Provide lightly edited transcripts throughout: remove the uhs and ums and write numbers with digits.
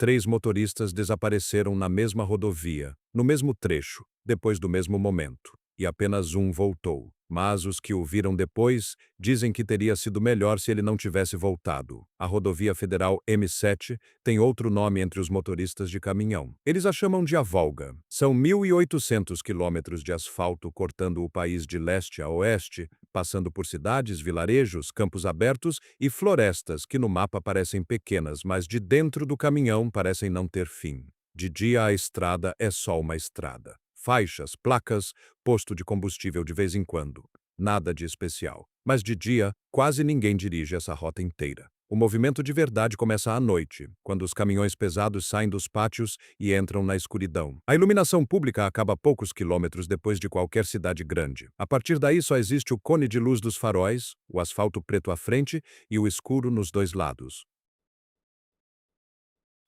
3 motoristas desapareceram na mesma rodovia, no mesmo trecho, depois do mesmo momento, e apenas um voltou. Mas os que o viram depois dizem que teria sido melhor se ele não tivesse voltado. A rodovia federal M7 tem outro nome entre os motoristas de caminhão. Eles a chamam de a Volga. São 1.800 quilômetros de asfalto cortando o país de leste a oeste, passando por cidades, vilarejos, campos abertos e florestas que no mapa parecem pequenas, mas de dentro do caminhão parecem não ter fim. De dia a estrada é só uma estrada. Faixas, placas, posto de combustível de vez em quando. Nada de especial. Mas de dia, quase ninguém dirige essa rota inteira. O movimento de verdade começa à noite, quando os caminhões pesados saem dos pátios e entram na escuridão. A iluminação pública acaba poucos quilômetros depois de qualquer cidade grande. A partir daí só existe o cone de luz dos faróis, o asfalto preto à frente e o escuro nos dois lados.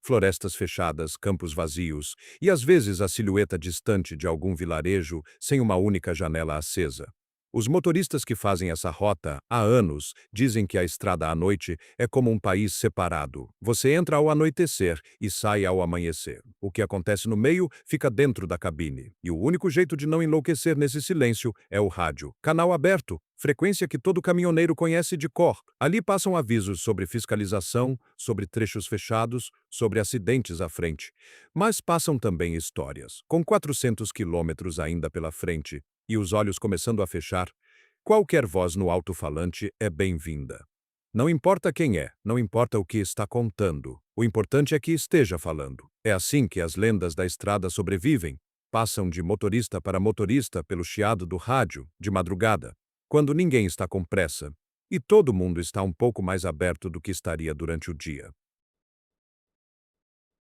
Florestas fechadas, campos vazios e às vezes a silhueta distante de algum vilarejo sem uma única janela acesa. Os motoristas que fazem essa rota há anos dizem que a estrada à noite é como um país separado. Você entra ao anoitecer e sai ao amanhecer. O que acontece no meio fica dentro da cabine. E o único jeito de não enlouquecer nesse silêncio é o rádio. Canal aberto, frequência que todo caminhoneiro conhece de cor. Ali passam avisos sobre fiscalização, sobre trechos fechados, sobre acidentes à frente. Mas passam também histórias. Com 400 quilômetros ainda pela frente e os olhos começando a fechar, qualquer voz no alto-falante é bem-vinda. Não importa quem é, não importa o que está contando. O importante é que esteja falando. É assim que as lendas da estrada sobrevivem. Passam de motorista para motorista pelo chiado do rádio, de madrugada, quando ninguém está com pressa e todo mundo está um pouco mais aberto do que estaria durante o dia.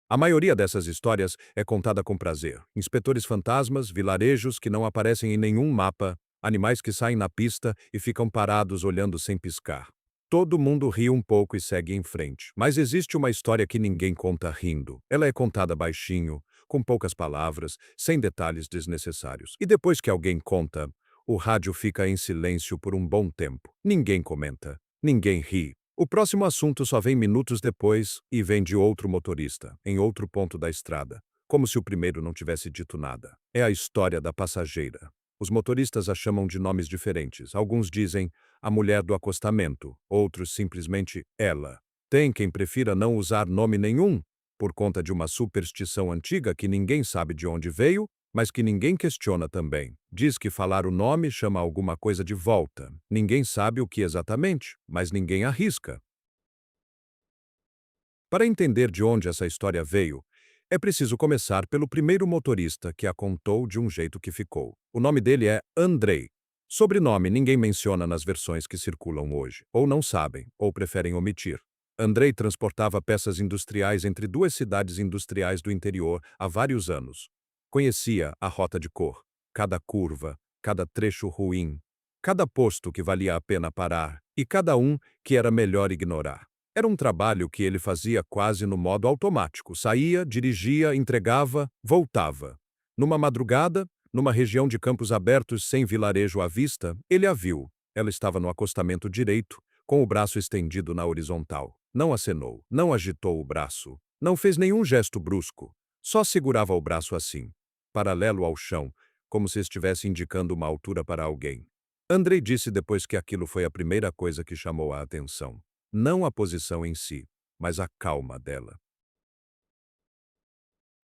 A maioria dessas histórias é contada com prazer. Inspetores fantasmas, vilarejos que não aparecem em nenhum mapa, animais que saem na pista e ficam parados olhando sem piscar. Todo mundo ri um pouco e segue em frente. Mas existe uma história que ninguém conta rindo. Ela é contada baixinho, com poucas palavras, sem detalhes desnecessários. E depois que alguém conta, o rádio fica em silêncio por um bom tempo. Ninguém comenta, ninguém ri. O próximo assunto só vem minutos depois e vem de outro motorista, em outro ponto da estrada, como se o primeiro não tivesse dito nada. É a história da passageira. Os motoristas a chamam de nomes diferentes. Alguns dizem a mulher do acostamento, outros simplesmente ela. Tem quem prefira não usar nome nenhum, por conta de uma superstição antiga que ninguém sabe de onde veio, mas que ninguém questiona também. Diz que falar o nome chama alguma coisa de volta. Ninguém sabe o que exatamente, mas ninguém arrisca. Para entender de onde essa história veio, é preciso começar pelo primeiro motorista que a contou de um jeito que ficou. O nome dele é Andrei. Sobrenome ninguém menciona nas versões que circulam hoje, ou não sabem, ou preferem omitir. Andrei transportava peças industriais entre duas cidades industriais do interior há vários anos. Conhecia a rota de cor, cada curva, cada trecho ruim, cada posto que valia a pena parar e cada um que era melhor ignorar. Era um trabalho que ele fazia quase no modo automático. Saía, dirigia, entregava, voltava. Numa madrugada, numa região de campos abertos sem vilarejo à vista, ele a viu. Ela estava no acostamento direito, com o braço estendido na horizontal. Não acenou, não agitou o braço, não fez nenhum gesto brusco. Só segurava o braço assim, paralelo ao chão, como se estivesse indicando uma altura para alguém. Andrei disse depois que aquilo foi a primeira coisa que chamou a atenção. Não a posição em si, mas a calma dela.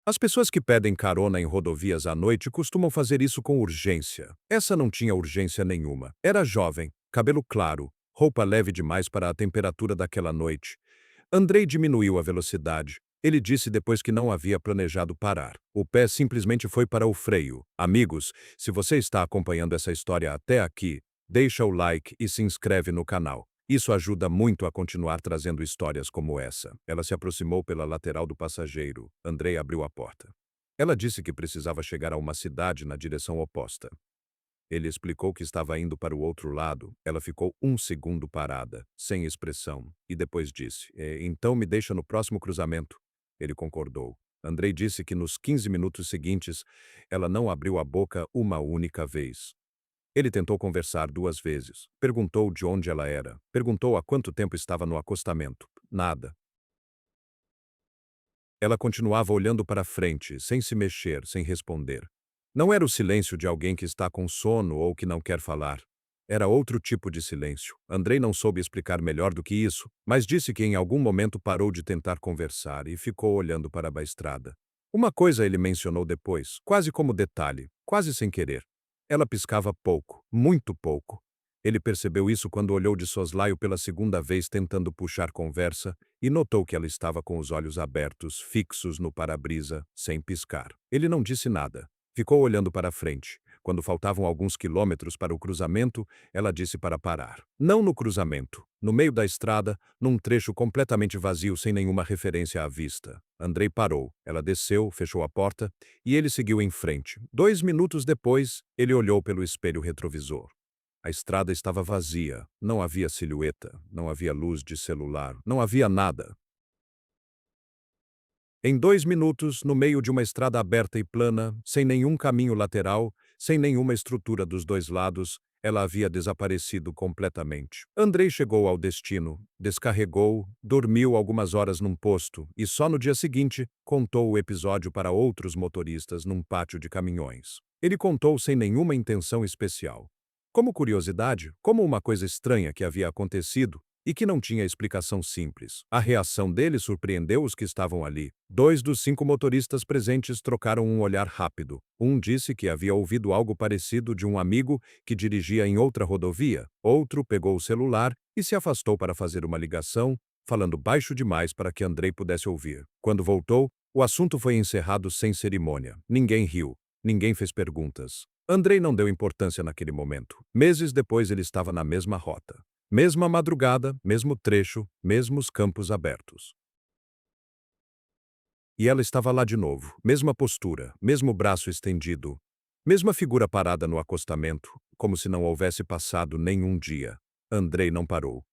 As pessoas que pedem carona em rodovias à noite costumam fazer isso com urgência. Essa não tinha urgência nenhuma. Era jovem, cabelo claro, roupa leve demais para a temperatura daquela noite. Andrei diminuiu a velocidade. Ele disse depois que não havia planejado parar. O pé simplesmente foi para o freio. Amigos, se você está acompanhando essa história até aqui, deixa o like e se inscreve no canal. Isso ajuda muito a continuar trazendo histórias como essa. Ela se aproximou pela lateral do passageiro. Andrei abriu a porta. Ela disse que precisava chegar a uma cidade na direção oposta. Ele explicou que estava indo para o outro lado. Ela ficou um segundo parada, sem expressão, e depois disse, então me deixa no próximo cruzamento. Ele concordou. Andrei disse que nos 15 minutos seguintes, ela não abriu a boca uma única vez. Ele tentou conversar 2 vezes. Perguntou de onde ela era. Perguntou há quanto tempo estava no acostamento. Nada. Ela continuava olhando para frente, sem se mexer, sem responder. Não era o silêncio de alguém que está com sono ou que não quer falar. Era outro tipo de silêncio. Andrei não soube explicar melhor do que isso, mas disse que em algum momento parou de tentar conversar e ficou olhando para a estrada. Uma coisa ele mencionou depois, quase como detalhe, quase sem querer. Ela piscava pouco, muito pouco. Ele percebeu isso quando olhou de soslaio pela segunda vez tentando puxar conversa e notou que ela estava com os olhos abertos, fixos no para-brisa, sem piscar. Ele não disse nada. Ficou olhando para frente. Quando faltavam alguns quilômetros para o cruzamento, ela disse para parar. Não no cruzamento, no meio da estrada, num trecho completamente vazio sem nenhuma referência à vista. Andrei parou. Ela desceu, fechou a porta e ele seguiu em frente. 2 minutos depois, ele olhou pelo espelho retrovisor. A estrada estava vazia, não havia silhueta, não havia luz de celular, não havia nada. Em 2 minutos, no meio de uma estrada aberta e plana, sem nenhum caminho lateral, sem nenhuma estrutura dos dois lados, ela havia desaparecido completamente. Andrei chegou ao destino, descarregou, dormiu algumas horas num posto e só no dia seguinte contou o episódio para outros motoristas num pátio de caminhões. Ele contou sem nenhuma intenção especial. Como curiosidade, como uma coisa estranha que havia acontecido, e que não tinha explicação simples. A reação dele surpreendeu os que estavam ali. 2 dos 5 motoristas presentes trocaram um olhar rápido. Um disse que havia ouvido algo parecido de um amigo que dirigia em outra rodovia. Outro pegou o celular e se afastou para fazer uma ligação, falando baixo demais para que Andrei pudesse ouvir. Quando voltou, o assunto foi encerrado sem cerimônia. Ninguém riu. Ninguém fez perguntas. Andrei não deu importância naquele momento. Meses depois ele estava na mesma rota. Mesma madrugada, mesmo trecho, mesmos campos abertos. E ela estava lá de novo, mesma postura, mesmo braço estendido, mesma figura parada no acostamento, como se não houvesse passado nenhum dia. Andrei não parou.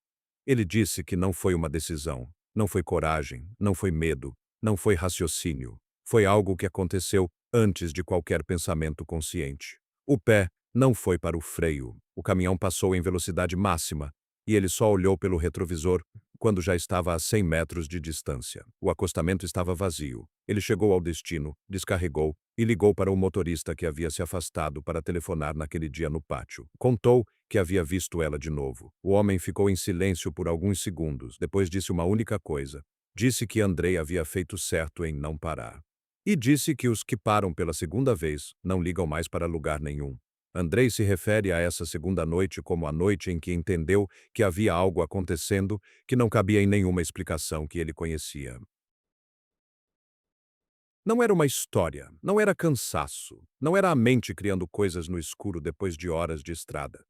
Ele disse que não foi uma decisão, não foi coragem, não foi medo, não foi raciocínio. Foi algo que aconteceu antes de qualquer pensamento consciente. O pé não foi para o freio. O caminhão passou em velocidade máxima e ele só olhou pelo retrovisor quando já estava a 100 metros de distância. O acostamento estava vazio. Ele chegou ao destino, descarregou e ligou para o motorista que havia se afastado para telefonar naquele dia no pátio. Contou que havia visto ela de novo. O homem ficou em silêncio por alguns segundos, depois disse uma única coisa. Disse que Andrei havia feito certo em não parar. E disse que os que param pela segunda vez não ligam mais para lugar nenhum. Andrei se refere a essa segunda noite como a noite em que entendeu que havia algo acontecendo que não cabia em nenhuma explicação que ele conhecia. Não era uma história, não era cansaço, não era a mente criando coisas no escuro depois de horas de estrada.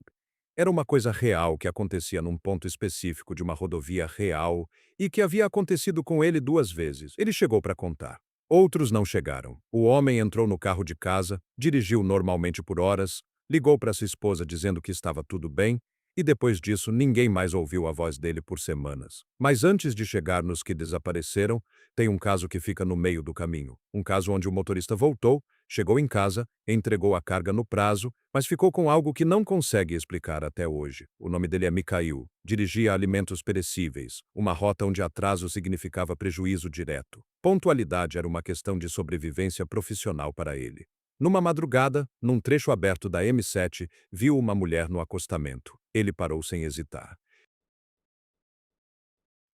Era uma coisa real que acontecia num ponto específico de uma rodovia real e que havia acontecido com ele 2 vezes. Ele chegou para contar. Outros não chegaram. O homem entrou no carro de casa, dirigiu normalmente por horas, ligou para sua esposa dizendo que estava tudo bem e depois disso ninguém mais ouviu a voz dele por semanas. Mas antes de chegar nos que desapareceram, tem um caso que fica no meio do caminho. Um caso onde o motorista voltou, chegou em casa, entregou a carga no prazo, mas ficou com algo que não consegue explicar até hoje. O nome dele é Mikhail. Dirigia alimentos perecíveis, uma rota onde atraso significava prejuízo direto. Pontualidade era uma questão de sobrevivência profissional para ele. Numa madrugada, num trecho aberto da M7, viu uma mulher no acostamento. Ele parou sem hesitar.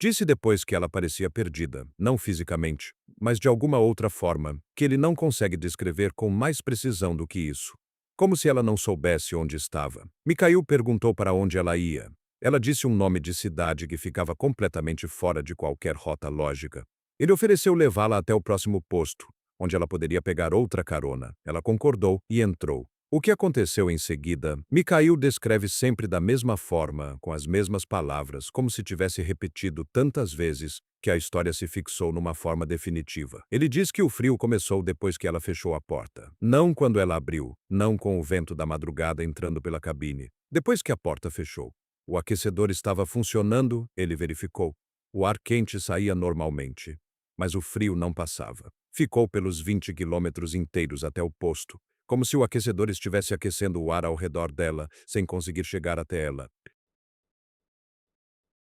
Disse depois que ela parecia perdida, não fisicamente, mas de alguma outra forma, que ele não consegue descrever com mais precisão do que isso. Como se ela não soubesse onde estava. Mikhail perguntou para onde ela ia. Ela disse um nome de cidade que ficava completamente fora de qualquer rota lógica. Ele ofereceu levá-la até o próximo posto, onde ela poderia pegar outra carona. Ela concordou e entrou. O que aconteceu em seguida, Mikhail descreve sempre da mesma forma, com as mesmas palavras, como se tivesse repetido tantas vezes que a história se fixou numa forma definitiva. Ele diz que o frio começou depois que ela fechou a porta. Não quando ela abriu, não com o vento da madrugada entrando pela cabine. Depois que a porta fechou. O aquecedor estava funcionando, ele verificou. O ar quente saía normalmente, mas o frio não passava. Ficou pelos 20 quilômetros inteiros até o posto, como se o aquecedor estivesse aquecendo o ar ao redor dela, sem conseguir chegar até ela.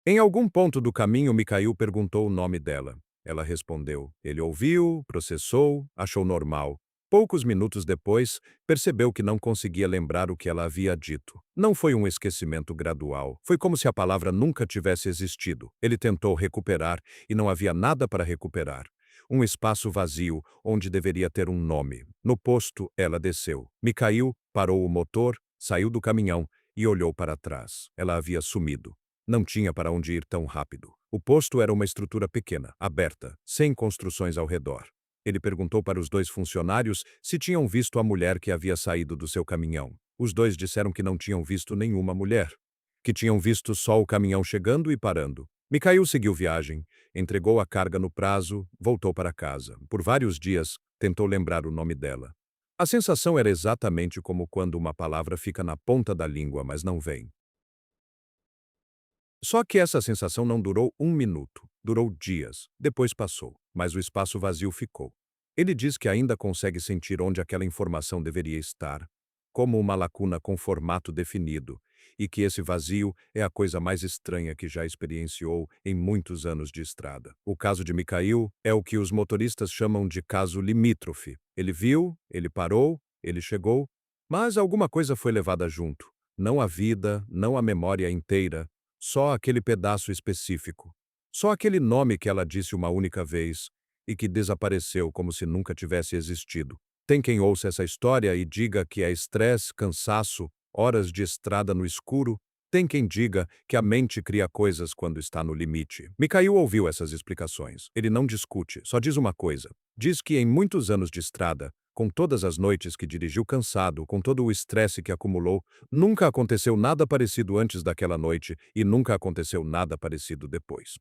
Em algum ponto do caminho, Mikhail perguntou o nome dela. ela respondeu. Ele ouviu, processou, achou normal. Poucos minutos depois, percebeu que não conseguia lembrar o que ela havia dito. Não foi um esquecimento gradual. Foi como se a palavra nunca tivesse existido. Ele tentou recuperar e não havia nada para recuperar. Um espaço vazio onde deveria ter um nome. No posto, ela desceu. Mikhail parou o motor, saiu do caminhão e olhou para trás. Ela havia sumido. Não tinha para onde ir tão rápido. O posto era uma estrutura pequena, aberta, sem construções ao redor. Ele perguntou para os 2 funcionários se tinham visto a mulher que havia saído do seu caminhão. Os 2 disseram que não tinham visto nenhuma mulher, que tinham visto só o caminhão chegando e parando. Mikhail seguiu viagem, entregou a carga no prazo, voltou para casa. Por vários dias, tentou lembrar o nome dela. A sensação era exatamente como quando uma palavra fica na ponta da língua, mas não vem. Só que essa sensação não durou um minuto, durou dias, depois passou, mas o espaço vazio ficou. Ele diz que ainda consegue sentir onde aquela informação deveria estar, como uma lacuna com formato definido, e que esse vazio é a coisa mais estranha que já experienciou em muitos anos de estrada. O caso de Mikhail é o que os motoristas chamam de caso limítrofe. Ele viu, ele parou, ele chegou, mas alguma coisa foi levada junto. Não a vida, não a memória inteira, só aquele pedaço específico. Só aquele nome que ela disse uma única vez e que desapareceu como se nunca tivesse existido. Tem quem ouça essa história e diga que é estresse, cansaço, horas de estrada no escuro. Tem quem diga que a mente cria coisas quando está no limite. Mikhail ouviu essas explicações. Ele não discute, só diz uma coisa. Diz que em muitos anos de estrada, com todas as noites que dirigiu cansado, com todo o estresse que acumulou, nunca aconteceu nada parecido antes daquela noite e nunca aconteceu nada parecido depois.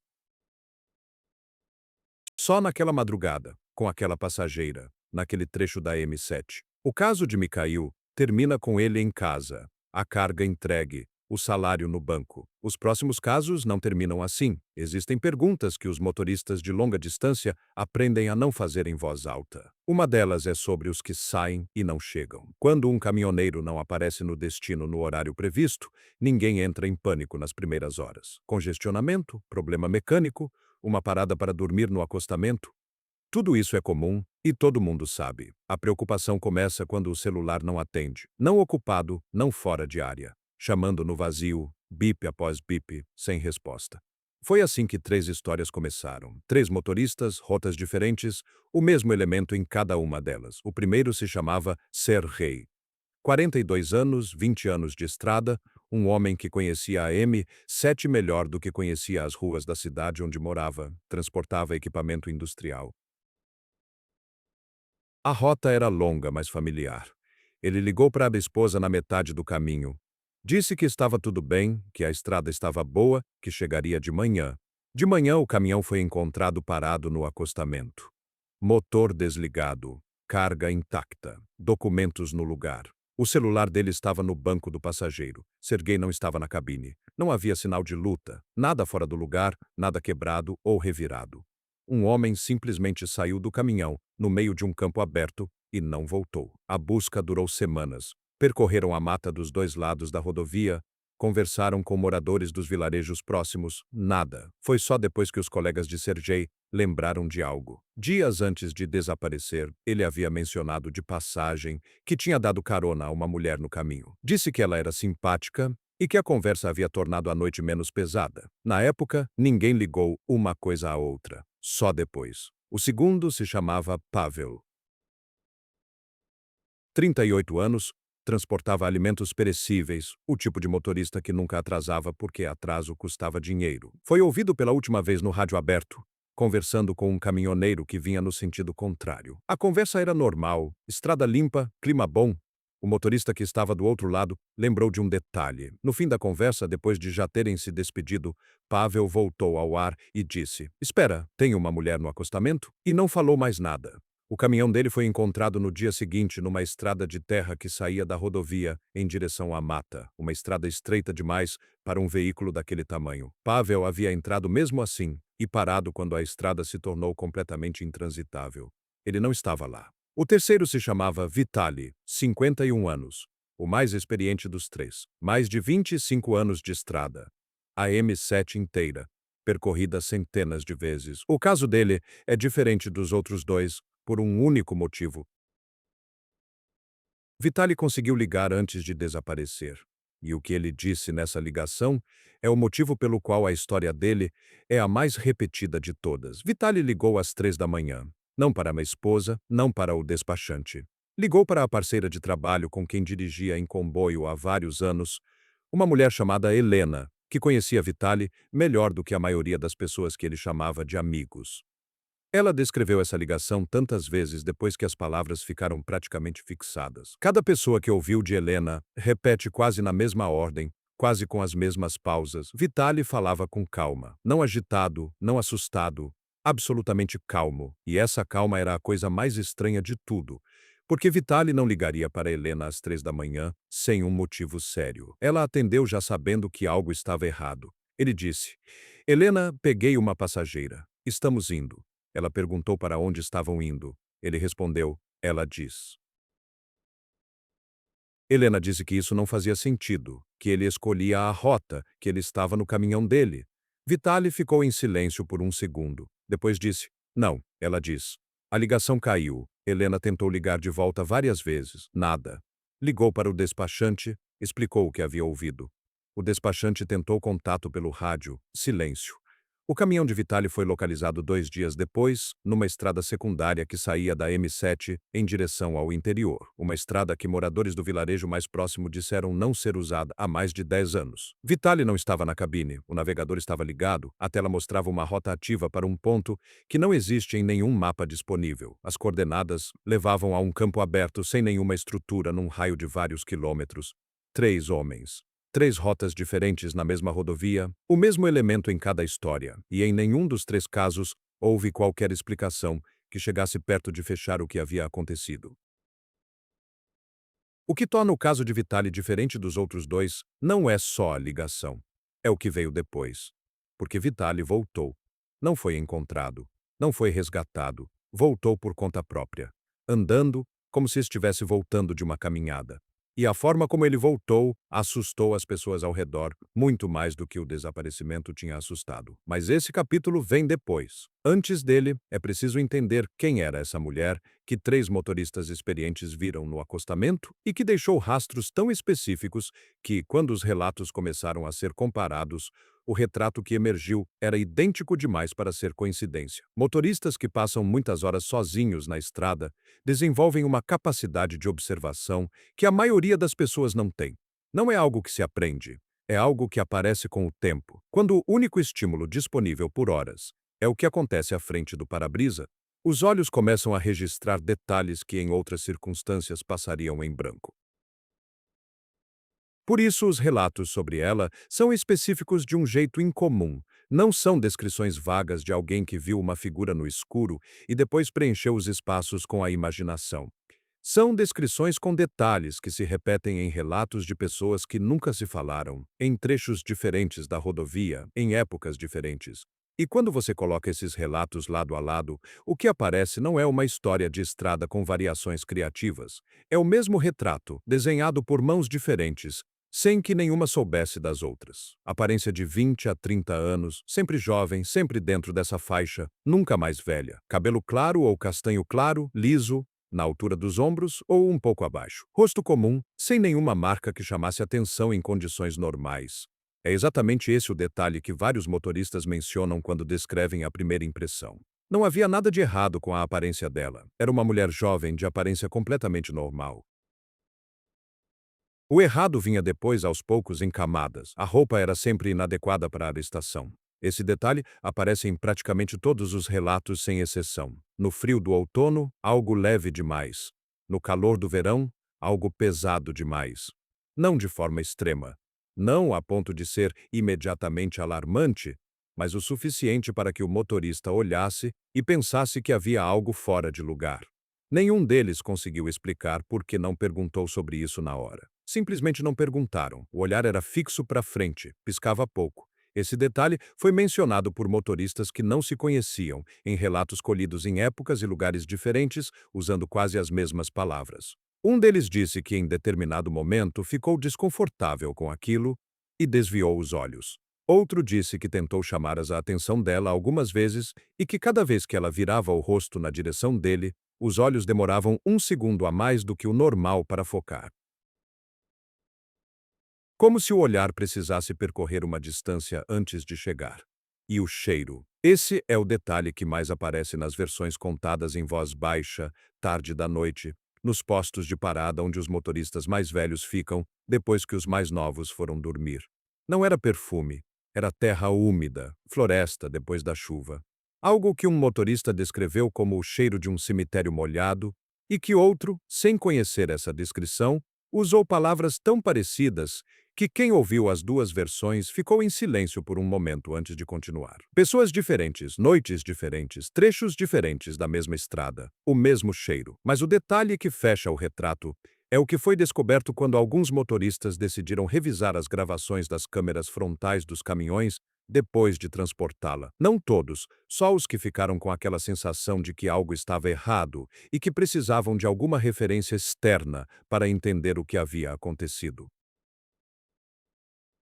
Só naquela madrugada, com aquela passageira, naquele trecho da M7. O caso de Mikhail termina com ele em casa, a carga entregue, o salário no banco. Os próximos casos não terminam assim. Existem perguntas que os motoristas de longa distância aprendem a não fazer em voz alta. Uma delas é sobre os que saem e não chegam. Quando um caminhoneiro não aparece no destino no horário previsto, ninguém entra em pânico nas primeiras horas. Congestionamento, problema mecânico, uma parada para dormir no acostamento. Tudo isso é comum e todo mundo sabe. A preocupação começa quando o celular não atende, não ocupado, não fora de área, chamando no vazio, bip após bip, sem resposta. Foi assim que 3 histórias começaram. 3 motoristas, rotas diferentes, o mesmo elemento em cada uma delas. O primeiro se chamava Sergei. 42 anos, 20 anos de estrada, um homem que conhecia a M7 melhor do que conhecia as ruas da cidade onde morava, transportava equipamento industrial. A rota era longa, mas familiar. Ele ligou para a esposa na metade do caminho. Disse que estava tudo bem, que a estrada estava boa, que chegaria de manhã. De manhã, o caminhão foi encontrado parado no acostamento. Motor desligado, carga intacta, documentos no lugar. O celular dele estava no banco do passageiro. Sergei não estava na cabine. Não havia sinal de luta, nada fora do lugar, nada quebrado ou revirado. Um homem simplesmente saiu do caminhão, no meio de um campo aberto, e não voltou. A busca durou semanas. Percorreram a mata dos 2 lados da rodovia, conversaram com moradores dos vilarejos próximos, nada. Foi só depois que os colegas de Sergei lembraram de algo. Dias antes de desaparecer, ele havia mencionado de passagem que tinha dado carona a uma mulher no caminho. Disse que ela era simpática e que a conversa havia tornado a noite menos pesada. Na época, ninguém ligou uma coisa à outra. Só depois. O segundo se chamava Pavel. 38 anos, transportava alimentos perecíveis, o tipo de motorista que nunca atrasava porque atraso custava dinheiro. Foi ouvido pela última vez no rádio aberto, conversando com um caminhoneiro que vinha no sentido contrário. A conversa era normal, estrada limpa, clima bom. O motorista que estava do outro lado lembrou de um detalhe. No fim da conversa, depois de já terem se despedido, Pavel voltou ao ar e disse: "Espera, tem uma mulher no acostamento?" E não falou mais nada. O caminhão dele foi encontrado no dia seguinte numa estrada de terra que saía da rodovia em direção à mata, uma estrada estreita demais para um veículo daquele tamanho. Pavel havia entrado mesmo assim e parado quando a estrada se tornou completamente intransitável. Ele não estava lá. O terceiro se chamava Vitali, 51 anos, o mais experiente dos 3, mais de 25 anos de estrada. A M7 inteira. percorrida centenas de vezes. O caso dele é diferente dos outros dois por um único motivo. Vitali conseguiu ligar antes de desaparecer. E o que ele disse nessa ligação é o motivo pelo qual a história dele é a mais repetida de todas. Vitali ligou às 3 da manhã. Não para uma esposa, não para o despachante. Ligou para a parceira de trabalho com quem dirigia em comboio há vários anos, uma mulher chamada Helena, que conhecia Vitali melhor do que a maioria das pessoas que ele chamava de amigos. Ela descreveu essa ligação tantas vezes depois que as palavras ficaram praticamente fixadas. Cada pessoa que ouviu de Helena repete quase na mesma ordem, quase com as mesmas pausas. Vitali falava com calma, não agitado, não assustado, absolutamente calmo. E essa calma era a coisa mais estranha de tudo, porque Vitali não ligaria para Helena às 3 da manhã sem um motivo sério. Ela atendeu já sabendo que algo estava errado. Ele disse: Helena, peguei uma passageira. Estamos indo. Ela perguntou para onde estavam indo. Ele respondeu, ela diz. Helena disse que isso não fazia sentido, que ele escolhia a rota, que ele estava no caminhão dele. Vitali ficou em silêncio por um segundo. Depois disse, não, ela diz. A ligação caiu. Helena tentou ligar de volta várias vezes. Nada. Ligou para o despachante, explicou o que havia ouvido. O despachante tentou contato pelo rádio. Silêncio. O caminhão de Vitali foi localizado 2 dias depois, numa estrada secundária que saía da M7 em direção ao interior, uma estrada que moradores do vilarejo mais próximo disseram não ser usada há mais de 10 anos. Vitali não estava na cabine, o navegador estava ligado, a tela mostrava uma rota ativa para um ponto que não existe em nenhum mapa disponível. As coordenadas levavam a um campo aberto sem nenhuma estrutura num raio de vários quilômetros. 3 homens. 3 rotas diferentes na mesma rodovia, o mesmo elemento em cada história, e em nenhum dos 3 casos houve qualquer explicação que chegasse perto de fechar o que havia acontecido. O que torna o caso de Vitali diferente dos outros dois não é só a ligação, é o que veio depois. Porque Vitali voltou. Não foi encontrado, não foi resgatado, voltou por conta própria, andando como se estivesse voltando de uma caminhada. E a forma como ele voltou assustou as pessoas ao redor, muito mais do que o desaparecimento tinha assustado. Mas esse capítulo vem depois. Antes dele, é preciso entender quem era essa mulher que 3 motoristas experientes viram no acostamento e que deixou rastros tão específicos que, quando os relatos começaram a ser comparados, o retrato que emergiu era idêntico demais para ser coincidência. Motoristas que passam muitas horas sozinhos na estrada desenvolvem uma capacidade de observação que a maioria das pessoas não tem. Não é algo que se aprende, é algo que aparece com o tempo. Quando o único estímulo disponível por horas é o que acontece à frente do para-brisa, os olhos começam a registrar detalhes que em outras circunstâncias passariam em branco. Por isso, os relatos sobre ela são específicos de um jeito incomum. Não são descrições vagas de alguém que viu uma figura no escuro e depois preencheu os espaços com a imaginação. São descrições com detalhes que se repetem em relatos de pessoas que nunca se falaram, em trechos diferentes da rodovia, em épocas diferentes. E quando você coloca esses relatos lado a lado, o que aparece não é uma história de estrada com variações criativas. É o mesmo retrato, desenhado por mãos diferentes, sem que nenhuma soubesse das outras. Aparência de 20 a 30 anos, sempre jovem, sempre dentro dessa faixa, nunca mais velha. Cabelo claro ou castanho claro, liso, na altura dos ombros ou um pouco abaixo. Rosto comum, sem nenhuma marca que chamasse atenção em condições normais. É exatamente esse o detalhe que vários motoristas mencionam quando descrevem a primeira impressão. Não havia nada de errado com a aparência dela. Era uma mulher jovem de aparência completamente normal. O errado vinha depois aos poucos em camadas. A roupa era sempre inadequada para a estação. Esse detalhe aparece em praticamente todos os relatos sem exceção. No frio do outono, algo leve demais. No calor do verão, algo pesado demais. Não de forma extrema. Não a ponto de ser imediatamente alarmante, mas o suficiente para que o motorista olhasse e pensasse que havia algo fora de lugar. Nenhum deles conseguiu explicar por que não perguntou sobre isso na hora. Simplesmente não perguntaram. O olhar era fixo para frente, piscava pouco. Esse detalhe foi mencionado por motoristas que não se conheciam, em relatos colhidos em épocas e lugares diferentes, usando quase as mesmas palavras. Um deles disse que em determinado momento ficou desconfortável com aquilo e desviou os olhos. Outro disse que tentou chamar a atenção dela algumas vezes e que cada vez que ela virava o rosto na direção dele, os olhos demoravam um segundo a mais do que o normal para focar. Como se o olhar precisasse percorrer uma distância antes de chegar. E o cheiro. Esse é o detalhe que mais aparece nas versões contadas em voz baixa, tarde da noite, nos postos de parada onde os motoristas mais velhos ficam depois que os mais novos foram dormir. Não era perfume, era terra úmida, floresta depois da chuva. Algo que um motorista descreveu como o cheiro de um cemitério molhado e que outro, sem conhecer essa descrição, usou palavras tão parecidas que quem ouviu as duas versões ficou em silêncio por um momento antes de continuar. Pessoas diferentes, noites diferentes, trechos diferentes da mesma estrada, o mesmo cheiro. Mas o detalhe que fecha o retrato é o que foi descoberto quando alguns motoristas decidiram revisar as gravações das câmeras frontais dos caminhões depois de transportá-la. Não todos, só os que ficaram com aquela sensação de que algo estava errado e que precisavam de alguma referência externa para entender o que havia acontecido.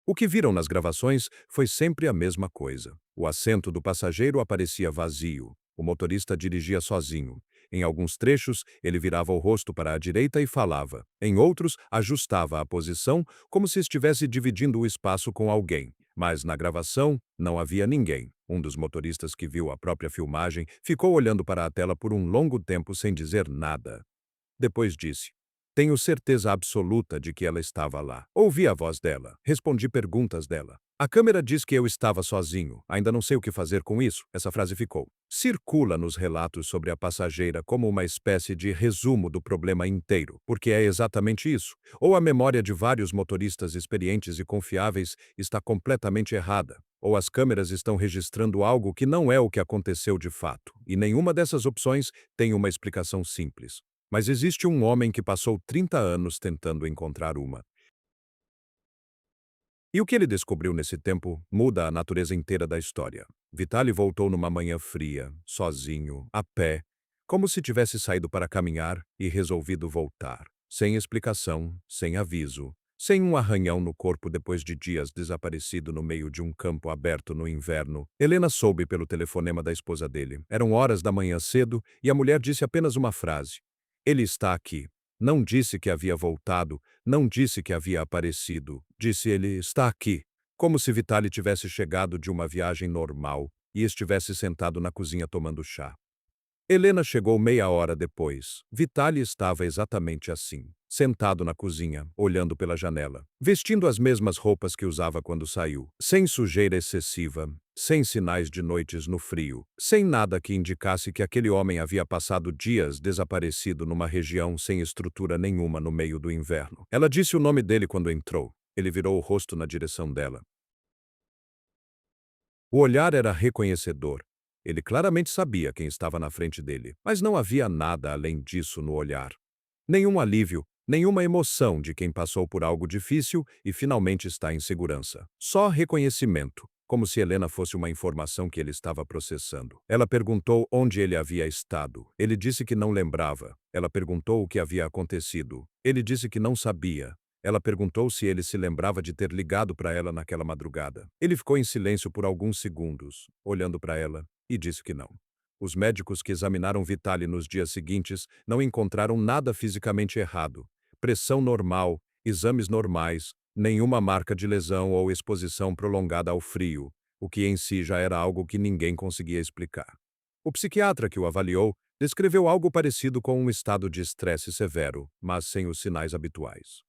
O que viram nas gravações foi sempre a mesma coisa. O assento do passageiro aparecia vazio. O motorista dirigia sozinho. Em alguns trechos, ele virava o rosto para a direita e falava. Em outros, ajustava a posição como se estivesse dividindo o espaço com alguém. Mas na gravação, não havia ninguém. Um dos motoristas que viu a própria filmagem ficou olhando para a tela por um longo tempo sem dizer nada. Depois disse: tenho certeza absoluta de que ela estava lá. Ouvi a voz dela. Respondi perguntas dela. A câmera diz que eu estava sozinho. Ainda não sei o que fazer com isso. Essa frase ficou. Circula nos relatos sobre a passageira como uma espécie de resumo do problema inteiro, porque é exatamente isso. Ou a memória de vários motoristas experientes e confiáveis está completamente errada, ou as câmeras estão registrando algo que não é o que aconteceu de fato, e nenhuma dessas opções tem uma explicação simples. Mas existe um homem que passou 30 anos tentando encontrar uma. E o que ele descobriu nesse tempo muda a natureza inteira da história. Vitaly voltou numa manhã fria, sozinho, a pé, como se tivesse saído para caminhar e resolvido voltar. Sem explicação, sem aviso, sem um arranhão no corpo depois de dias desaparecido no meio de um campo aberto no inverno. Helena soube pelo telefonema da esposa dele. Eram horas da manhã cedo e a mulher disse apenas uma frase. Ele está aqui. Não disse que havia voltado, não disse que havia aparecido. Disse ele está aqui. Como se Vitaly tivesse chegado de uma viagem normal e estivesse sentado na cozinha tomando chá. Helena chegou meia hora depois. Vitaly estava exatamente assim, sentado na cozinha, olhando pela janela, vestindo as mesmas roupas que usava quando saiu, sem sujeira excessiva, sem sinais de noites no frio, sem nada que indicasse que aquele homem havia passado dias desaparecido numa região sem estrutura nenhuma no meio do inverno. Ela disse o nome dele quando entrou. Ele virou o rosto na direção dela. O olhar era reconhecedor. Ele claramente sabia quem estava na frente dele, mas não havia nada além disso no olhar. Nenhum alívio, nenhuma emoção de quem passou por algo difícil e finalmente está em segurança. Só reconhecimento, como se Helena fosse uma informação que ele estava processando. Ela perguntou onde ele havia estado. Ele disse que não lembrava. Ela perguntou o que havia acontecido. Ele disse que não sabia. Ela perguntou se ele se lembrava de ter ligado para ela naquela madrugada. Ele ficou em silêncio por alguns segundos, olhando para ela, e disse que não. Os médicos que examinaram Vitaly nos dias seguintes não encontraram nada fisicamente errado. Pressão normal, exames normais, nenhuma marca de lesão ou exposição prolongada ao frio, o que em si já era algo que ninguém conseguia explicar. O psiquiatra que o avaliou descreveu algo parecido com um estado de estresse severo, mas sem os sinais habituais.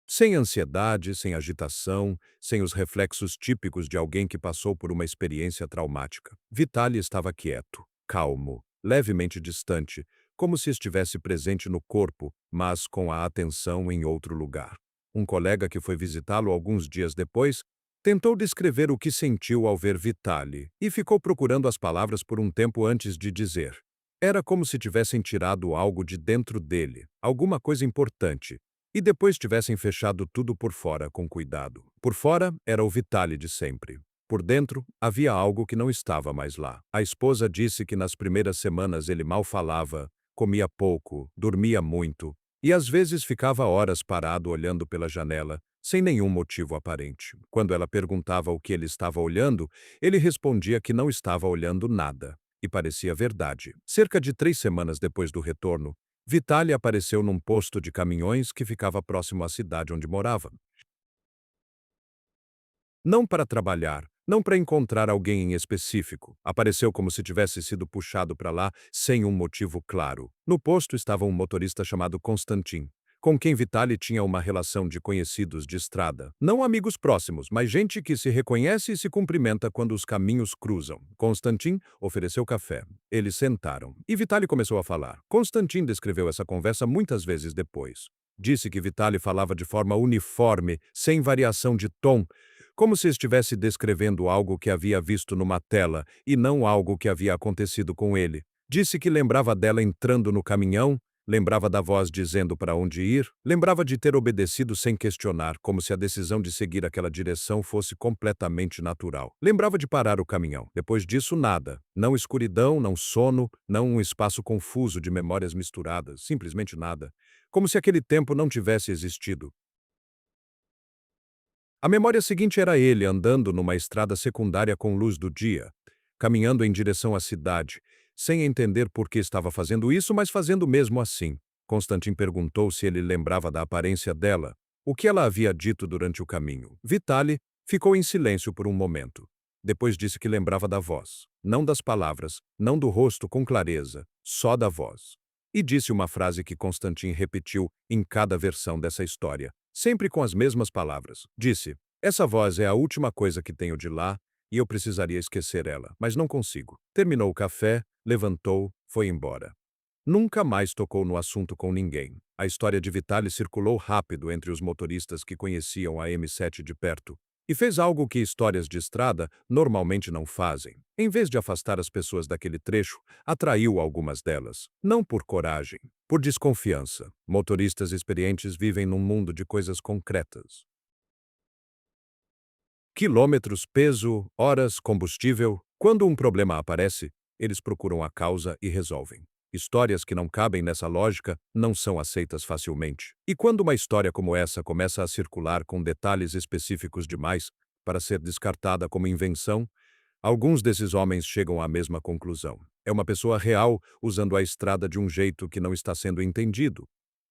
Sem ansiedade, sem agitação, sem os reflexos típicos de alguém que passou por uma experiência traumática. Vitaly estava quieto, calmo, levemente distante, como se estivesse presente no corpo, mas com a atenção em outro lugar. Um colega que foi visitá-lo alguns dias depois tentou descrever o que sentiu ao ver Vitaly e ficou procurando as palavras por um tempo antes de dizer. Era como se tivessem tirado algo de dentro dele, alguma coisa importante, e depois tivessem fechado tudo por fora com cuidado. Por fora era o Vitaly de sempre. Por dentro, havia algo que não estava mais lá. A esposa disse que nas primeiras semanas ele mal falava, comia pouco, dormia muito, e às vezes ficava horas parado olhando pela janela, sem nenhum motivo aparente. Quando ela perguntava o que ele estava olhando, ele respondia que não estava olhando nada. E parecia verdade. Cerca de 3 semanas depois do retorno, Vitaly apareceu num posto de caminhões que ficava próximo à cidade onde morava. Não para trabalhar, não para encontrar alguém em específico. Apareceu como se tivesse sido puxado para lá sem um motivo claro. No posto estava um motorista chamado Konstantin, com quem Vitaly tinha uma relação de conhecidos de estrada. Não amigos próximos, mas gente que se reconhece e se cumprimenta quando os caminhos cruzam. Konstantin ofereceu café. Eles sentaram e Vitaly começou a falar. Konstantin descreveu essa conversa muitas vezes depois. Disse que Vitaly falava de forma uniforme, sem variação de tom, como se estivesse descrevendo algo que havia visto numa tela e não algo que havia acontecido com ele. Disse que lembrava dela entrando no caminhão, lembrava da voz dizendo para onde ir, lembrava de ter obedecido sem questionar, como se a decisão de seguir aquela direção fosse completamente natural. Lembrava de parar o caminhão. Depois disso, nada. Não escuridão, não sono, não um espaço confuso de memórias misturadas, simplesmente nada. Como se aquele tempo não tivesse existido. A memória seguinte era ele andando numa estrada secundária com luz do dia, caminhando em direção à cidade, sem entender por que estava fazendo isso, mas fazendo mesmo assim. Constantin perguntou se ele lembrava da aparência dela, o que ela havia dito durante o caminho. Vitaly ficou em silêncio por um momento. Depois disse que lembrava da voz, não das palavras, não do rosto com clareza, só da voz. E disse uma frase que Constantin repetiu em cada versão dessa história, sempre com as mesmas palavras. Disse: essa voz é a última coisa que tenho de lá e eu precisaria esquecer ela, mas não consigo. Terminou o café, levantou, foi embora. Nunca mais tocou no assunto com ninguém. A história de Vitaly circulou rápido entre os motoristas que conheciam a M7 de perto. E fez algo que histórias de estrada normalmente não fazem. Em vez de afastar as pessoas daquele trecho, atraiu algumas delas. Não por coragem, por desconfiança. Motoristas experientes vivem num mundo de coisas concretas. Quilômetros, peso, horas, combustível. Quando um problema aparece, eles procuram a causa e resolvem. Histórias que não cabem nessa lógica não são aceitas facilmente. E quando uma história como essa começa a circular com detalhes específicos demais para ser descartada como invenção, alguns desses homens chegam à mesma conclusão. É uma pessoa real usando a estrada de um jeito que não está sendo entendido,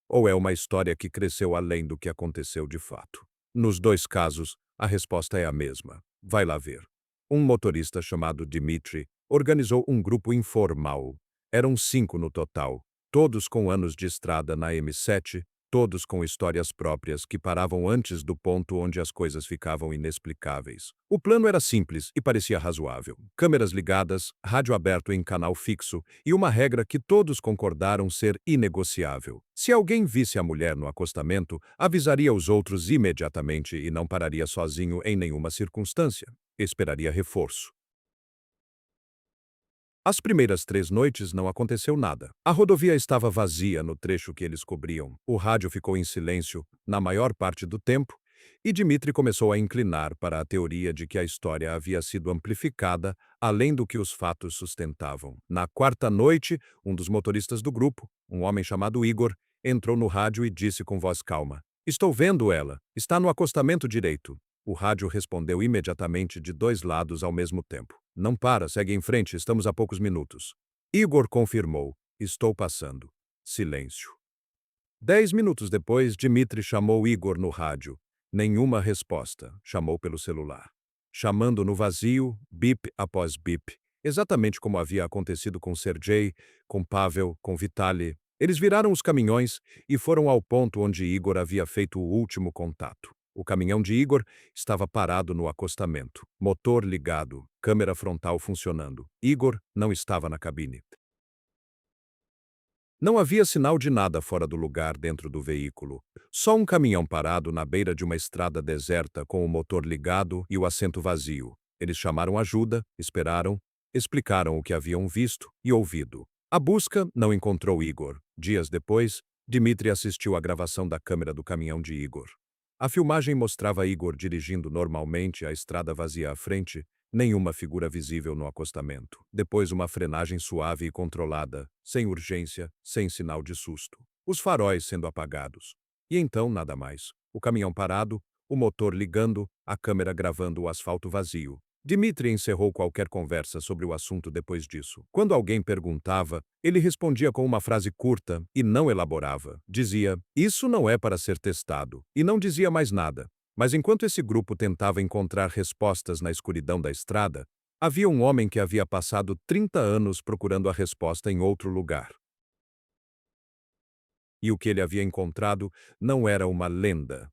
ou é uma história que cresceu além do que aconteceu de fato? Nos dois casos, a resposta é a mesma. Vai lá ver. Um motorista chamado Dmitry organizou um grupo informal. Eram 5 no total, todos com anos de estrada na M7, todos com histórias próprias que paravam antes do ponto onde as coisas ficavam inexplicáveis. O plano era simples e parecia razoável. Câmeras ligadas, rádio aberto em canal fixo e uma regra que todos concordaram ser inegociável. Se alguém visse a mulher no acostamento, avisaria os outros imediatamente e não pararia sozinho em nenhuma circunstância. Esperaria reforço. As primeiras 3 noites não aconteceu nada. A rodovia estava vazia no trecho que eles cobriam. O rádio ficou em silêncio na maior parte do tempo e Dmitry começou a inclinar para a teoria de que a história havia sido amplificada além do que os fatos sustentavam. Na quarta noite, um dos motoristas do grupo, um homem chamado Igor, entrou no rádio e disse com voz calma: estou vendo ela. Está no acostamento direito. O rádio respondeu imediatamente de 2 lados ao mesmo tempo. Não para, segue em frente, estamos a poucos minutos. Igor confirmou. Estou passando. Silêncio. 10 minutos depois, Dmitry chamou Igor no rádio. Nenhuma resposta. Chamou pelo celular. Chamando no vazio, bip após bip. Exatamente como havia acontecido com Sergei, com Pavel, com Vitaly. Eles viraram os caminhões e foram ao ponto onde Igor havia feito o último contato. O caminhão de Igor estava parado no acostamento. Motor ligado, câmera frontal funcionando. Igor não estava na cabine. Não havia sinal de nada fora do lugar dentro do veículo. Só um caminhão parado na beira de uma estrada deserta com o motor ligado e o assento vazio. Eles chamaram ajuda, esperaram, explicaram o que haviam visto e ouvido. A busca não encontrou Igor. Dias depois, Dmitry assistiu à gravação da câmera do caminhão de Igor. A filmagem mostrava Igor dirigindo normalmente a estrada vazia à frente, nenhuma figura visível no acostamento. Depois uma frenagem suave e controlada, sem urgência, sem sinal de susto. Os faróis sendo apagados. E então nada mais. O caminhão parado, o motor ligando, a câmera gravando o asfalto vazio. Dmitri encerrou qualquer conversa sobre o assunto depois disso. Quando alguém perguntava, ele respondia com uma frase curta e não elaborava. Dizia, isso não é para ser testado, e não dizia mais nada. Mas enquanto esse grupo tentava encontrar respostas na escuridão da estrada, havia um homem que havia passado 30 anos procurando a resposta em outro lugar. E o que ele havia encontrado não era uma lenda.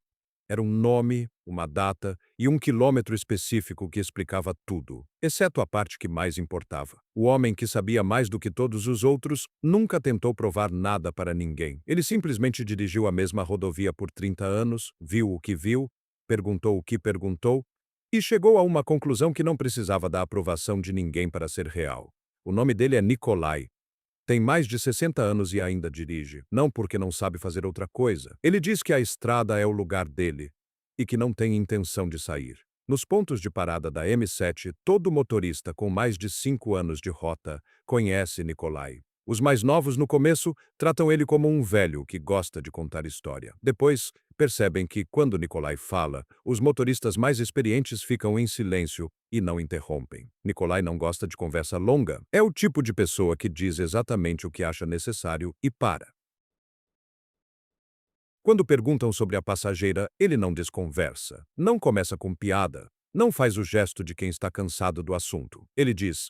Era um nome, uma data e um quilômetro específico que explicava tudo, exceto a parte que mais importava. O homem que sabia mais do que todos os outros nunca tentou provar nada para ninguém. Ele simplesmente dirigiu a mesma rodovia por 30 anos, viu o que viu, perguntou o que perguntou e chegou a uma conclusão que não precisava da aprovação de ninguém para ser real. O nome dele é Nikolai. Tem mais de 60 anos e ainda dirige, não porque não sabe fazer outra coisa. Ele diz que a estrada é o lugar dele e que não tem intenção de sair. Nos pontos de parada da M7, todo motorista com mais de 5 anos de rota conhece Nikolai. Os mais novos, no começo, tratam ele como um velho que gosta de contar história. Depois, percebem que, quando Nikolai fala, os motoristas mais experientes ficam em silêncio e não interrompem. Nikolai não gosta de conversa longa. É o tipo de pessoa que diz exatamente o que acha necessário e para. Quando perguntam sobre a passageira, ele não desconversa, não começa com piada, não faz o gesto de quem está cansado do assunto. Ele diz,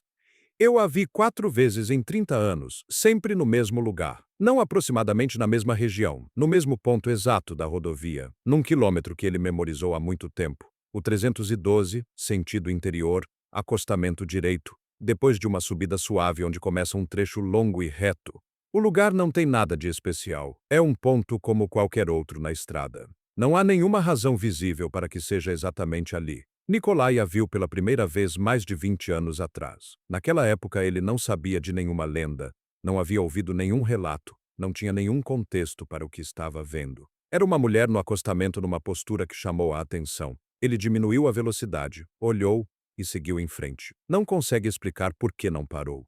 eu a vi 4 vezes em 30 anos, sempre no mesmo lugar. Não aproximadamente na mesma região, no mesmo ponto exato da rodovia, num quilômetro que ele memorizou há muito tempo. O 312, sentido interior, acostamento direito, depois de uma subida suave onde começa um trecho longo e reto. O lugar não tem nada de especial. É um ponto como qualquer outro na estrada. Não há nenhuma razão visível para que seja exatamente ali. Nikolai a viu pela primeira vez mais de 20 anos atrás. Naquela época ele não sabia de nenhuma lenda, não havia ouvido nenhum relato, não tinha nenhum contexto para o que estava vendo. Era uma mulher no acostamento numa postura que chamou a atenção. Ele diminuiu a velocidade, olhou e seguiu em frente. Não consegue explicar por que não parou.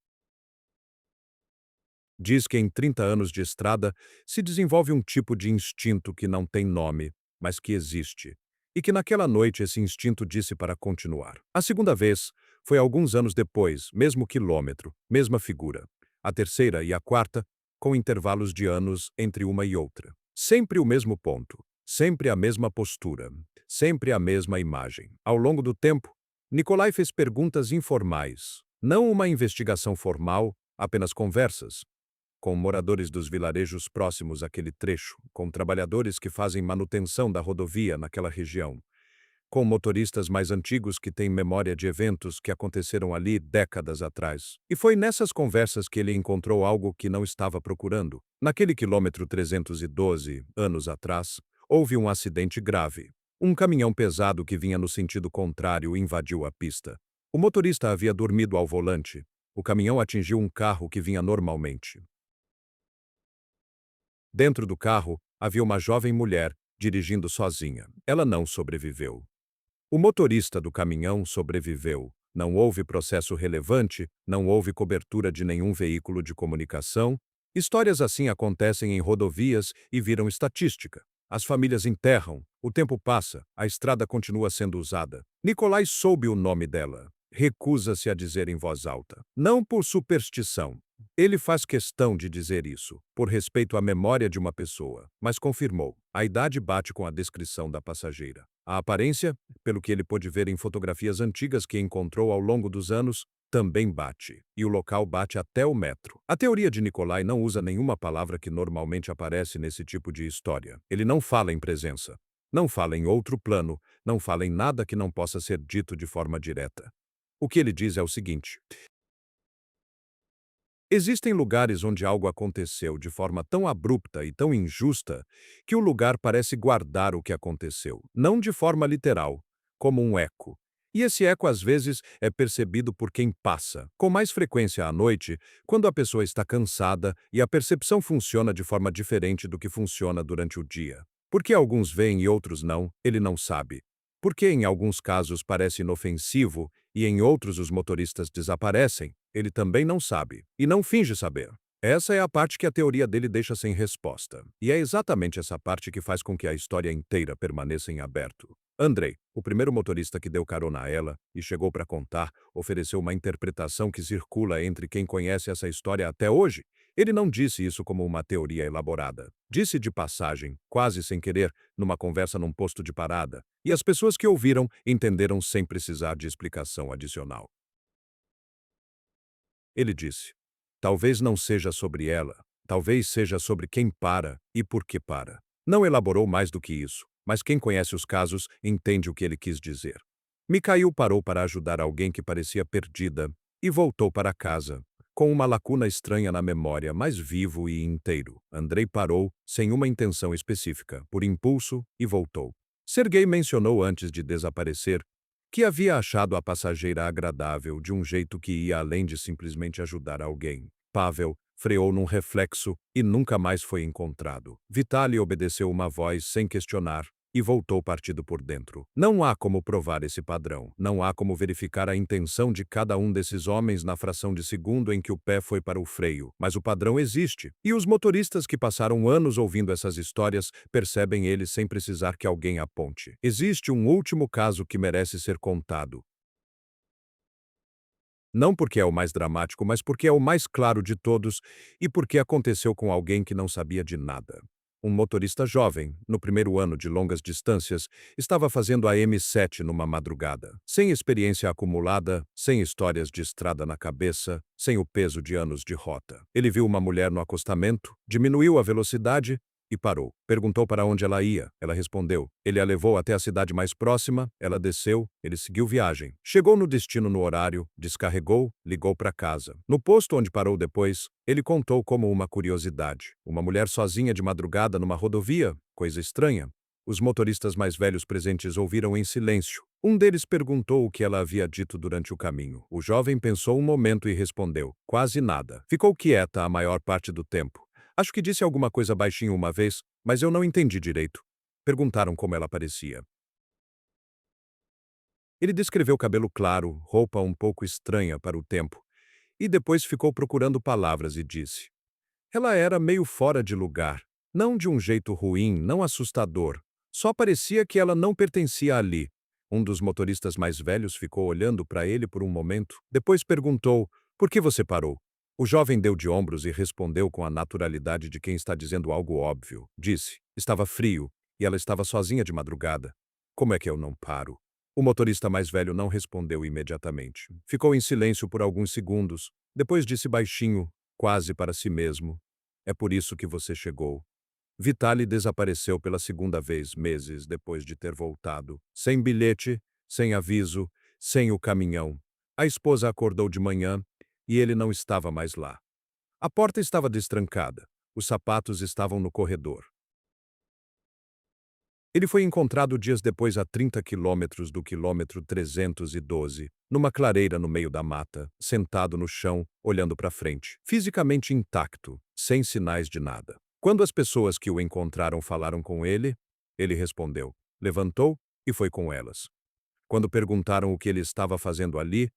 Diz que em 30 anos de estrada se desenvolve um tipo de instinto que não tem nome, mas que existe. E que naquela noite esse instinto disse para continuar. A segunda vez foi alguns anos depois, mesmo quilômetro, mesma figura. A terceira e a quarta, com intervalos de anos entre uma e outra. Sempre o mesmo ponto, sempre a mesma postura, sempre a mesma imagem. Ao longo do tempo, Nikolai fez perguntas informais, não uma investigação formal, apenas conversas com moradores dos vilarejos próximos àquele trecho, com trabalhadores que fazem manutenção da rodovia naquela região, com motoristas mais antigos que têm memória de eventos que aconteceram ali décadas atrás. E foi nessas conversas que ele encontrou algo que não estava procurando. Naquele quilômetro 312, anos atrás, houve um acidente grave. Um caminhão pesado que vinha no sentido contrário invadiu a pista. O motorista havia dormido ao volante. O caminhão atingiu um carro que vinha normalmente. Dentro do carro, havia uma jovem mulher, dirigindo sozinha. Ela não sobreviveu. O motorista do caminhão sobreviveu. Não houve processo relevante, não houve cobertura de nenhum veículo de comunicação. Histórias assim acontecem em rodovias e viram estatística. As famílias enterram, o tempo passa, a estrada continua sendo usada. Nikolai soube o nome dela. Recusa-se a dizer em voz alta. Não por superstição. Ele faz questão de dizer isso, por respeito à memória de uma pessoa, mas confirmou. A idade bate com a descrição da passageira. A aparência, pelo que ele pôde ver em fotografias antigas que encontrou ao longo dos anos, também bate. E o local bate até o metro. A teoria de Nikolai não usa nenhuma palavra que normalmente aparece nesse tipo de história. Ele não fala em presença. Não fala em outro plano. Não fala em nada que não possa ser dito de forma direta. O que ele diz é o seguinte: existem lugares onde algo aconteceu de forma tão abrupta e tão injusta que o lugar parece guardar o que aconteceu, não de forma literal, como um eco. E esse eco às vezes é percebido por quem passa, com mais frequência à noite, quando a pessoa está cansada e a percepção funciona de forma diferente do que funciona durante o dia. Por que alguns veem e outros não, ele não sabe. Porque em alguns casos parece inofensivo e em outros os motoristas desaparecem, ele também não sabe, e não finge saber. Essa é a parte que a teoria dele deixa sem resposta. E é exatamente essa parte que faz com que a história inteira permaneça em aberto. Andrei, o primeiro motorista que deu carona a ela e chegou para contar, ofereceu uma interpretação que circula entre quem conhece essa história até hoje. Ele não disse isso como uma teoria elaborada. Disse de passagem, quase sem querer, numa conversa num posto de parada, e as pessoas que ouviram entenderam sem precisar de explicação adicional. Ele disse: talvez não seja sobre ela, talvez seja sobre quem para e por que para. Não elaborou mais do que isso, mas quem conhece os casos entende o que ele quis dizer. Mikhail parou para ajudar alguém que parecia perdida e voltou para casa, com uma lacuna estranha na memória, mas vivo e inteiro. Andrei parou, sem uma intenção específica, por impulso, e voltou. Sergei mencionou antes de desaparecer que havia achado a passageira agradável de um jeito que ia além de simplesmente ajudar alguém. Pavel freou num reflexo e nunca mais foi encontrado. Vitaly obedeceu uma voz sem questionar e voltou partido por dentro. Não há como provar esse padrão. Não há como verificar a intenção de cada um desses homens na fração de segundo em que o pé foi para o freio. Mas o padrão existe. E os motoristas que passaram anos ouvindo essas histórias percebem ele sem precisar que alguém aponte. Existe um último caso que merece ser contado. Não porque é o mais dramático, mas porque é o mais claro de todos e porque aconteceu com alguém que não sabia de nada. Um motorista jovem, no primeiro ano de longas distâncias, estava fazendo a M7 numa madrugada. Sem experiência acumulada, sem histórias de estrada na cabeça, sem o peso de anos de rota. Ele viu uma mulher no acostamento, diminuiu a velocidade e parou. Perguntou para onde ela ia. Ela respondeu. Ele a levou até a cidade mais próxima, ela desceu, ele seguiu viagem. Chegou no destino no horário, descarregou, ligou para casa. No posto onde parou depois, ele contou como uma curiosidade. Uma mulher sozinha de madrugada numa rodovia, coisa estranha. Os motoristas mais velhos presentes ouviram em silêncio. Um deles perguntou o que ela havia dito durante o caminho. O jovem pensou um momento e respondeu: quase nada. Ficou quieta a maior parte do tempo. Acho que disse alguma coisa baixinho uma vez, mas eu não entendi direito. Perguntaram como ela parecia. Ele descreveu cabelo claro, roupa um pouco estranha para o tempo, e depois ficou procurando palavras e disse: ela era meio fora de lugar, não de um jeito ruim, não assustador. Só parecia que ela não pertencia ali. Um dos motoristas mais velhos ficou olhando para ele por um momento, depois perguntou: por que você parou? O jovem deu de ombros e respondeu com a naturalidade de quem está dizendo algo óbvio. Disse: estava frio e ela estava sozinha de madrugada. Como é que eu não paro? O motorista mais velho não respondeu imediatamente. Ficou em silêncio por alguns segundos. Depois disse baixinho, quase para si mesmo: é por isso que você chegou. Vitaly desapareceu pela segunda vez meses depois de ter voltado. Sem bilhete, sem aviso, sem o caminhão. A esposa acordou de manhã e ele não estava mais lá. A porta estava destrancada. Os sapatos estavam no corredor. Ele foi encontrado dias depois a 30 quilômetros do quilômetro 312, numa clareira no meio da mata, sentado no chão, olhando para frente, fisicamente intacto, sem sinais de nada. Quando as pessoas que o encontraram falaram com ele respondeu, levantou e foi com elas. Quando perguntaram o que ele estava fazendo ali,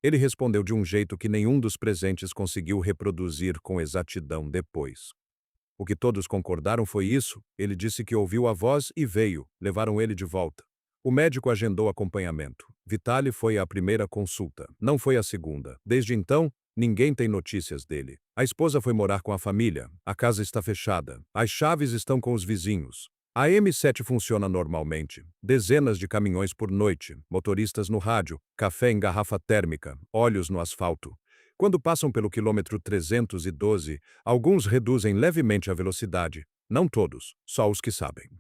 ele respondeu de um jeito que nenhum dos presentes conseguiu reproduzir com exatidão depois. O que todos concordaram foi isso. Ele disse que ouviu a voz e veio. Levaram ele de volta. O médico agendou acompanhamento. Vitaly foi à primeira consulta. Não foi à segunda. Desde então, ninguém tem notícias dele. A esposa foi morar com a família. A casa está fechada. As chaves estão com os vizinhos. A M7 funciona normalmente. Dezenas de caminhões por noite, motoristas no rádio, café em garrafa térmica, olhos no asfalto. Quando passam pelo quilômetro 312, alguns reduzem levemente a velocidade. Não todos, só os que sabem.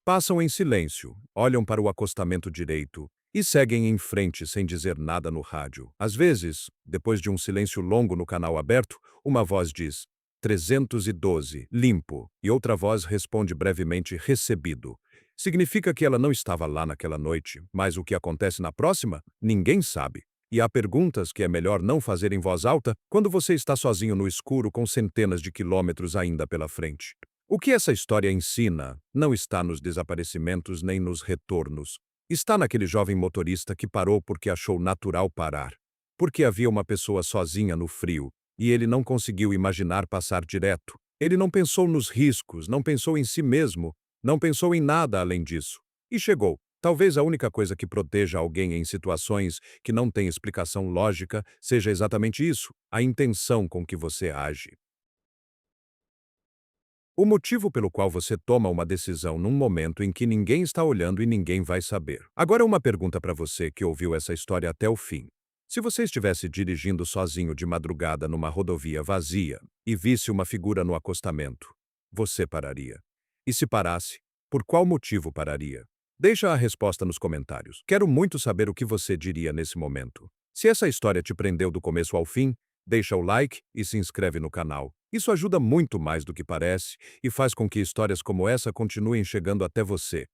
Passam em silêncio, olham para o acostamento direito e seguem em frente sem dizer nada no rádio. Às vezes, depois de um silêncio longo no canal aberto, uma voz diz 312, limpo, e outra voz responde brevemente recebido. Significa que ela não estava lá naquela noite, mas o que acontece na próxima, ninguém sabe. E há perguntas que é melhor não fazer em voz alta quando você está sozinho no escuro com centenas de quilômetros ainda pela frente. O que essa história ensina não está nos desaparecimentos nem nos retornos. Está naquele jovem motorista que parou porque achou natural parar. Porque havia uma pessoa sozinha no frio e ele não conseguiu imaginar passar direto. Ele não pensou nos riscos, não pensou em si mesmo. Não pensou em nada além disso. E chegou. Talvez a única coisa que proteja alguém em situações que não têm explicação lógica seja exatamente isso, a intenção com que você age. O motivo pelo qual você toma uma decisão num momento em que ninguém está olhando e ninguém vai saber. Agora, uma pergunta para você que ouviu essa história até o fim. Se você estivesse dirigindo sozinho de madrugada numa rodovia vazia e visse uma figura no acostamento, você pararia? E se parasse, por qual motivo pararia? Deixa a resposta nos comentários. Quero muito saber o que você diria nesse momento. Se essa história te prendeu do começo ao fim, deixa o like e se inscreve no canal. Isso ajuda muito mais do que parece e faz com que histórias como essa continuem chegando até você.